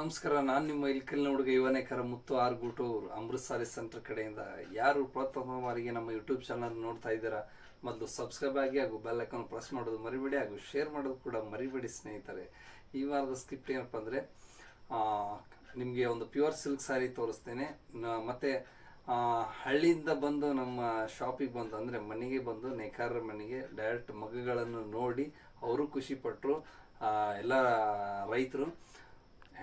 ನಮಸ್ಕಾರ. ನಾನು ನಿಮ್ಮ ಇಲ್ಕಲ್ನ ಹುಡುಗ ಯುವನೇಕರ ಮುತ್ತು ಆರ್ಗೂಟೂರ್ ಅಮೃತ್ ಸಾರೀಸ್ ಸೆಂಟರ್ ಕಡೆಯಿಂದ. ಯಾರು ಪ್ರಥಮ ಬಾರಿಗೆ ನಮ್ಮ ಯೂಟ್ಯೂಬ್ ಚಾನಲ್ ನೋಡ್ತಾ ಇದ್ದೀರಾ, ಮೊದಲು ಸಬ್ಸ್ಕ್ರೈಬ್ ಆಗಿ ಹಾಗೂ ಬೆಲ್ ಐಕಾನ್ ಪ್ರೆಸ್ ಮಾಡೋದು ಮರಿಬೇಡಿ, ಹಾಗೂ ಶೇರ್ ಮಾಡೋದು ಕೂಡ ಮರಿಬೇಡಿ ಸ್ನೇಹಿತರೆ. ಈ ವಾರದ ಸ್ಕ್ರಿಪ್ಟ್ ಏನಪ್ಪ ಅಂದರೆ, ನಿಮಗೆ ಒಂದು ಪ್ಯೂರ್ ಸಿಲ್ಕ್ ಸ್ಯಾರಿ ತೋರಿಸ್ತೇನೆ. ಮತ್ತು ಹಳ್ಳಿಯಿಂದ ಬಂದು ನಮ್ಮ ಶಾಪಿಗೆ ಬಂದು ಅಂದರೆ ಮನೆಗೆ ಬಂದು ನೇಕಾರರ ಮನೆಗೆ ಡೈರೆಕ್ಟ್ ಮಗುಗಳನ್ನು ನೋಡಿ ಅವರು ಖುಷಿಪಟ್ಟರು. ಎಲ್ಲ ರೈತರು,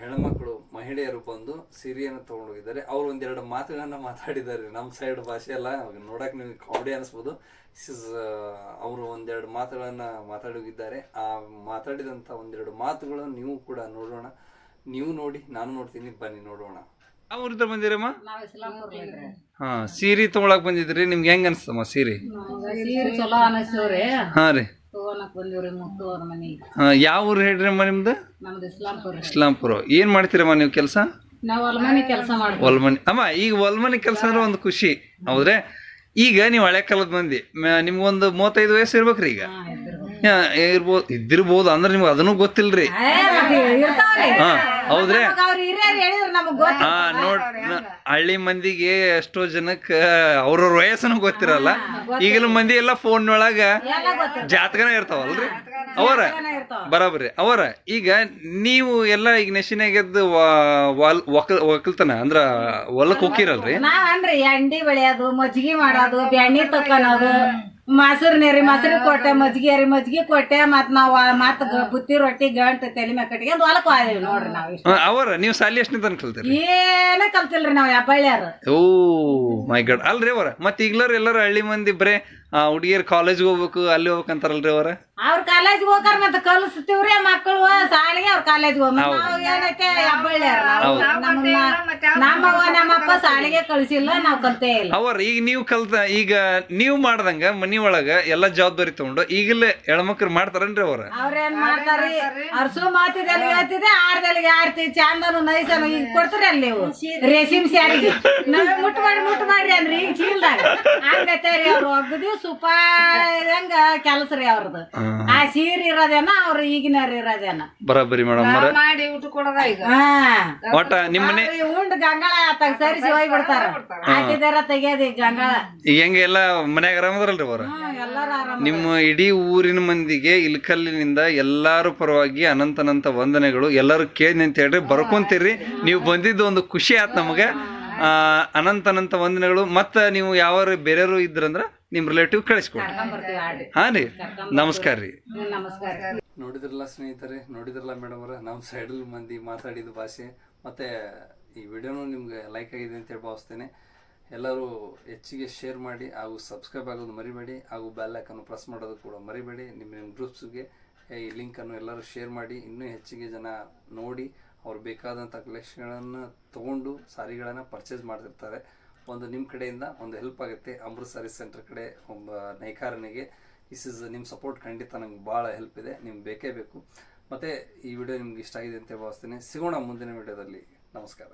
ಹೆಣ್ಮಕ್ಳು, ಮಹಿಳೆಯರು ಬಂದು ಸೀರೆಯನ್ನು ತೊಗೊಂಡೋಗಿದ್ದಾರೆ. ಅವ್ರು ಒಂದೆರಡು ಮಾತುಗಳನ್ನು ಮಾತಾಡಿದ್ದಾರೆ. ನಮ್ಮ ಸೈಡ್ ಭಾಷೆ ಎಲ್ಲ ನೋಡೋಕೆ ನಿಮಗೆ ಕಾಮಿಡಿ ಅನಿಸ್ಬೋದು. ಅವರು ಒಂದೆರಡು ಮಾತುಗಳನ್ನು ಮಾತಾಡೋಗಿದ್ದಾರೆ. ಆ ಮಾತಾಡಿದಂಥ ಒಂದೆರಡು ಮಾತುಗಳನ್ನು ನೀವು ಕೂಡ ನೋಡೋಣ. ನೀವು ನೋಡಿ, ನಾನು ನೋಡ್ತೀನಿ, ಬನ್ನಿ ನೋಡೋಣ. ಯಾವ ಊರಿಂದ ಬಂದಿರಮ್ಮ? ಸೀರೆ ತೊಗೊಳಕ್ ಬಂದಿದ್ರಿ. ನಿಮ್ಗೆ ಹೆಂಗ ಅನ್ಸ್ತಮ್ಮ ಸೀರೆ? ಚಲೋ ಅನಿಸ್ತವ್ರಿ. ಹಾ ರೀ, ಬಂದಿವ್ರಿ ಮುತ್ತುವರ ಮನಿ. ಯಾವ ಊರು ಹೇಳ್ರಮ್ಮ ನಿಮ್ದು? ನಮ್ದು ಇಸ್ಲಾಂಪುರ. ಇಸ್ಲಾಂಪುರ. ಏನ್ ಮಾಡ್ತೀರಮ್ಮ ನೀವು ಕೆಲಸ? ನಾವ್ ಹೊಲ್ಮನಿ ಕೆಲಸ ಮಾಡ್ತೀವಿ. ಹೊಲ್ಮನಿ. ಅಮ್ಮ, ಈಗ ಹೊಲ್ಮನಿ ಕೆಲಸ ಅಂದ್ರೆ ಒಂದು ಖುಷಿ ಹೌದ್ರೆ. ಈಗ ನೀವು ಹಳೆ ಕಾಲದ ಮಂದಿ, ನಿಮ್ಗೊಂದು 35 ವಯಸ್ಸು ಇರ್ಬೇಕ್ರಿ. ಈಗ ಇದ್ದಿರ್ಬೋದು ಅಂದ್ರೆ ನಿಮ್ಗೆ ಅದನ್ನು ಗೊತ್ತಿಲ್ರಿ. ಹಾ ಹೌದ್ರಿ. ಹಾ ನೋಡ್, ಹಳ್ಳಿ ಮಂದಿಗೆ ಎಷ್ಟೋ ಜನಕ್ಕ ಅವ್ರವ್ರ ವಯಸ್ಸನ್ನು ಗೊತ್ತಿರಲ್ಲ. ಈಗಿನ ಮಂದಿ ಎಲ್ಲ ಫೋನ್ ಒಳಗ ಜಾತಕನ ಇರ್ತಾವಲ್ರಿ ಅವರ. ಬರಾಬರಿ ಅವರ. ಈಗ ನೀವು ಎಲ್ಲ ಈಗ ನೆಶಿನಾಗೆದ್ದು ಒಕ್ಕಲ್ತನ ಅಂದ್ರ ಹೊಲಕ್ ಹೋಗಿರಲ್ರಿ? ನಾವನ್ರಿ ಎಂಡಿ ಬೆಳೆಯೋದು, ಮಜ್ಜಿಗೆ ಮಾಡೋದು, ಬೆಣ್ಣೆ ತಕ್ಕೊಳೋದು, ಮೊಸರು ನೀರಿ ಮೊಸರು ಕೊಟ್ಟೆ, ಮಜ್ಜಿಗೆ ಕೊಟ್ಟೆ, ಮತ್ ನಾವ್ ಮತ್ ಬುತ್ತಿ ರೊಟ್ಟಿ ಗಂಟು ತಲೆ ಮ್ಯಾಗ ಕಟ್ಟಿಗೆ ಹೊಲಕ್ ಹೋದೇವಿ ನೋಡ್ರಿ. ನಾವ್ ಅವರ ನೀವು ಸಾಲಿ ಎಷ್ಟನೇ ತನಕ ಕಲ್ತೀರಿ? ಏನ ಕಲ್ತಿಲ್ರಿ ನಾವ್ ಹೆಬ್ಬಳ್ಳಿಯರು. ಓ ಮೈ ಗಾಡ್. ಅಲ್ರಿ ಅವರ, ಮತ್ ಈಗ್ಲಾರ ಎಲ್ಲಾರು ಹಳ್ಳಿ ಮಂದಿ ಬರೇ ಹುಡುಗಿಯರ್ ಕಾಲೇಜ್ ಹೋಗ್ಬೇಕು ಅಲ್ಲಿ ಹೋಗ್ಬೇಕಂತಾರಲ್ರಿ ಅವರ. ಅವ್ರ ಕಾಲೇಜ್ ಹೋಗಾರ ಮತ್ತೆ ಕಲಿಸ್ತೀವ್ರಿ ಮಕ್ಕಳು ಸಾಲಿಗೆ. ಅವ್ರ ಕಾಲೇಜ್ ಏನೈತೆ ಹೆಬ್ಬಳ್ಳಿಯರು. ನಮ್ಮವ್ವ ನಮ್ಮಪ್ಪ ಸಾಲಿಗೆ ಕಳ್ಸಿಲ್ಲ, ನಾವ್ ಕಲ್ತೇ ಇಲ್ಲ. ಅವರ ಈಗ ನೀವು ಈಗ ನೀವು ಮಾಡ್ದಂಗ ಮನಿ ಒಳಗ ಎಲ್ಲಾ ಜವಾಬ್ದಾರಿ ತಗೊಂಡು ಈಗಲೇ ಹೆಣ್ಮಕ್ಳು ಮಾಡ್ತಾರನ್ರಿ ಅವರ? ಅವ್ರೇನ್ ಮಾಡ್ತಾರ್ರಿ, ಅವ್ರ ಸುಮಾತಿದಲ್ಲಿ ಹೇಳ್ತಿದ್ದೆ, ಆಡ್ದಲ್ಲಿಗೆ ಆಡ್ತಿ ಚಂದನು ನೈಸನು ಈಗ ಕೊಡ್ತೀರಿ ಅಲ್ಲಿ ನೀವು ರೇಸಿಮ್ ಸ್ಯಾರಿಗೆ. ನಾವ್ ಮುಟ್ ಮಾಡ್ರಿ ಅಂದ್ರಿ ಈಗ ಚೀಲ್ದಾಗ ಹಂಗತ್ತೇರಿ. ಅವ್ರು ಒಗ್ಗದಿ ಸುಪಾದಂಗ ಕೆಲಸ ರೀ ಅವ್ರದ್ದು. ಆ ಸೀರೆ ಇರೋದೇನ ಅವ್ರ ಈಗಿನವ್ರು ಇರೋದೇನ ಬರಾಬರಿ ಮೇಡಮ್. ಮಾಡಿ ಊಟ ಕೊಡದ ಈಗ. ಒಟ್ಟ ನಿಮ್ಮನೆ ಉಂಡ್ ಗಂಗಾಳ ಸರಿಸಿ ಹೋಗಿ ಬಿಡ್ತಾರ. ಹಾಕಿದಾರ ತೆಗಿಯೋದಿ ಗಂಗಾಳ. ಈಗ ಹೆಂಗ ಎಲ್ಲಾ ಮನ್ಯಾಗ ಆರಾಮದಾರಲ್ರಿ ಅವರ? ಎಲ್ಲಾರು ಆರಾಮ. ನಿಮ್ಮ ಇಡೀ ಊರಿನ ಮಂದಿಗೆ ಇಲ್ಕಲ್ಲಿನಿಂದ ಎಲ್ಲಾರು ಪರವಾಗಿ ಅನಂತ ವಂದನೆಗಳು. ಎಲ್ಲರೂ ಕೇಳಿ ಅಂತ ಹೇಳ್ರಿ, ಬರ್ಕೊಂತೀರಿ. ನೀವು ಬಂದಿದ್ದು ಒಂದು ಖುಷಿ ಆಯ್ತು ನಮಗೆ. ಅನಂತ ವಂದನೆಗಳು. ಮತ್ತ ನೀವು ಯಾರು ಬೇರೆಯವರು ಇದ್ರಂದ್ರ ನಿಮ್ ರಿಲೇಟಿವ್ ಕಳಿಸ್ಕೊಡ್ರಿ. ಹಾ ರೀ, ನಮಸ್ಕಾರ ರೀ. ನೋಡಿದ್ರಲ್ಲ ಸ್ನೇಹಿತರೆ, ನೋಡಿದ್ರಲ್ಲ ಮೇಡಮ್ ಅವರ, ನಮ್ಮ ಸೈಡಲ್ ಮಂದಿ ಮಾತಾಡಿದ ಭಾಷೆ. ಮತ್ತೆ ಈ ವಿಡಿಯೋನು ನಿಮ್ಗೆ ಲೈಕ್ ಆಗಿದೆ ಅಂತೇಳಿ ಭಾವಿಸ್ತೇನೆ. ಎಲ್ಲರೂ ಹೆಚ್ಚಿಗೆ ಶೇರ್ ಮಾಡಿ ಹಾಗೂ ಸಬ್ಸ್ಕ್ರೈಬ್ ಆಗೋದು ಮರಿಬೇಡಿ, ಹಾಗೂ ಬೆಲ್ ಐಕಾನ್ ಪ್ರೆಸ್ ಮಾಡೋದು ಕೂಡ ಮರಿಬೇಡಿ. ನಿಮ್ಮ ಗ್ರೂಪ್ಸ್ಗೆ ಈ ಲಿಂಕನ್ನು ಎಲ್ಲರೂ ಶೇರ್ ಮಾಡಿ. ಇನ್ನೂ ಹೆಚ್ಚಿಗೆ ಜನ ನೋಡಿ ಅವ್ರು ಬೇಕಾದಂಥ ಕಲೆಕ್ಷನ್ಗಳನ್ನು ತೊಗೊಂಡು ಸಾರಿಗಳನ್ನು ಪರ್ಚೇಸ್ ಮಾಡ್ತಿರ್ತಾರೆ. ಒಂದು ನಿಮ್ಮ ಕಡೆಯಿಂದ ಒಂದು ಹೆಲ್ಪ್ ಆಗುತ್ತೆ. ಅಮೃತ್ ಸಾರೀಸ್ ಸೆಂಟರ್ ಕಡೆ ಒಬ್ಬ ನೇಕಾರನಿಗೆ ನಿಮ್ಮ ಸಪೋರ್ಟ್ ಖಂಡಿತ ನಂಗೆ ಭಾಳ ಹೆಲ್ಪ್ ಇದೆ. ನಿಮ್ಗೆ ಬೇಕೇ ಬೇಕು. ಮತ್ತು ಈ ವಿಡಿಯೋ ನಿಮ್ಗೆ ಇಷ್ಟ ಆಗಿದೆ ಅಂತ ಭಾವಿಸ್ತೇನೆ. ಸಿಗೋಣ ಮುಂದಿನ ವಿಡಿಯೋದಲ್ಲಿ. ನಮಸ್ಕಾರ.